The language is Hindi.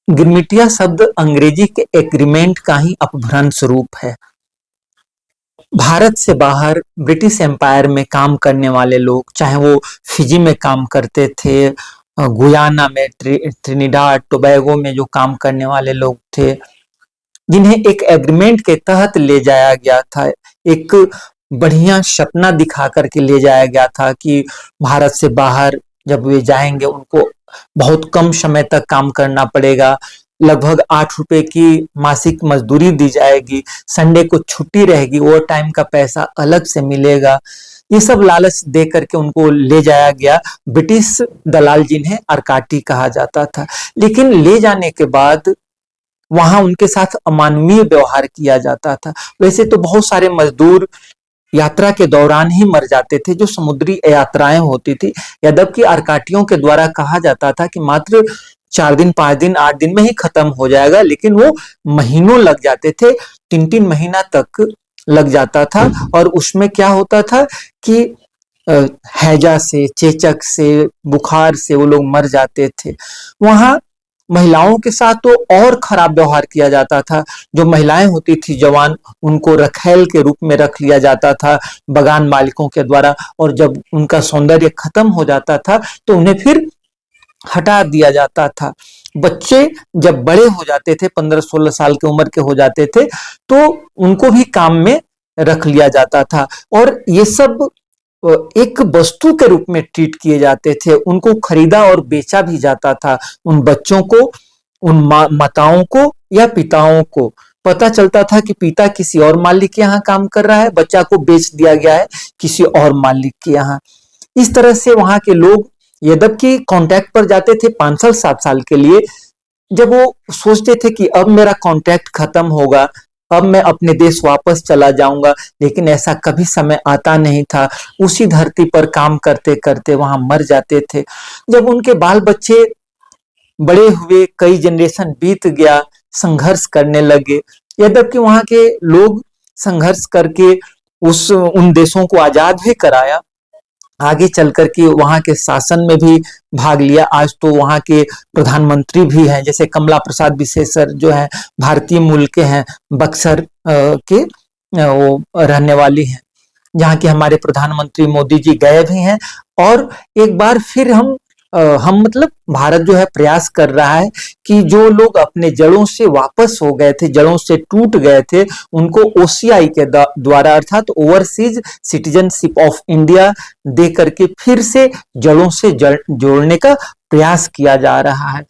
गिरमिटिया शब्द अंग्रेजी के एग्रीमेंट का ही अपभ्रंश रूप है। भारत से बाहर ब्रिटिश एम्पायर में काम करने वाले लोग, चाहे वो फिजी में काम करते थे, गुयाना में, ट्रिनिडाड टोबैगो में जो काम करने वाले लोग थे, जिन्हें एक एग्रीमेंट के तहत ले जाया गया था, एक बढ़िया सपना दिखा करके ले जाया गया था कि भारत से बाहर जब वे जाएंगे उनको बहुत कम समय तक काम करना पड़ेगा, लगभग 8 रुपए की मासिक मजदूरी दी जाएगी, संडे को छुट्टी रहेगी, ओवर टाइम का पैसा अलग से मिलेगा। ये सब लालच दे करके उनको ले जाया गया। ब्रिटिश दलाल जिन्हें अर्काटी कहा जाता था, लेकिन ले जाने के बाद वहां उनके साथ अमानवीय व्यवहार किया जाता था। वैसे तो बहुत सारे मजदूर यात्रा के दौरान ही मर जाते थे, जो समुद्री यात्राएं होती थी। यद्यपि अर्काटियों के द्वारा कहा जाता था कि मात्र 4 दिन, 5 दिन, 8 दिन में ही खत्म हो जाएगा, लेकिन वो महीनों लग जाते थे, 3-3 महीना तक लग जाता था। और उसमें क्या होता था कि हैजा से, चेचक से, बुखार से वो लोग मर जाते थे। वहां महिलाओं के साथ तो और खराब व्यवहार किया जाता था। जो महिलाएं होती थी जवान, उनको रखैल के रूप में रख लिया जाता था बगान मालिकों के द्वारा, और जब उनका सौंदर्य खत्म हो जाता था तो उन्हें फिर हटा दिया जाता था। बच्चे जब बड़े हो जाते थे, 15-16 साल की उम्र के हो जाते थे, तो उनको भी काम में रख लिया जाता था। और ये सब एक वस्तु के रूप में ट्रीट किए जाते थे। उनको खरीदा और बेचा भी जाता था। उन बच्चों को, उन माताओं को या पिताओं को पता चलता था कि पिता किसी और मालिक के यहाँ काम कर रहा है, बच्चा को बेच दिया गया है किसी और मालिक के यहाँ। इस तरह से वहां के लोग यद्यपि कॉन्ट्रैक्ट पर जाते थे 5 साल 7 साल के लिए, जब वो सोचते थे कि अब मेरा कॉन्ट्रैक्ट खत्म होगा, अब मैं अपने देश वापस चला जाऊंगा, लेकिन ऐसा कभी समय आता नहीं था। उसी धरती पर काम करते करते वहां मर जाते थे। जब उनके बाल बच्चे बड़े हुए, कई जनरेशन बीत गया, संघर्ष करने लगे। यद्यपि वहां के लोग संघर्ष करके उन देशों को आजाद भी कराया, आगे चल करके वहां के शासन में भी भाग लिया। आज तो वहां के प्रधानमंत्री भी हैं, जैसे कमला प्रसाद विशेषर जो है भारतीय मूल के हैं, बक्सर के वो रहने वाली हैं, जहाँ के हमारे प्रधानमंत्री मोदी जी गए भी हैं। और एक बार फिर हम मतलब भारत जो है प्रयास कर रहा है कि जो लोग अपने जड़ों से वापस हो गए थे, जड़ों से टूट गए थे, उनको ओसीआई के द्वारा अर्थात ओवरसीज सिटीजनशिप ऑफ इंडिया दे करके फिर से जड़ों से जोड़ने का प्रयास किया जा रहा है।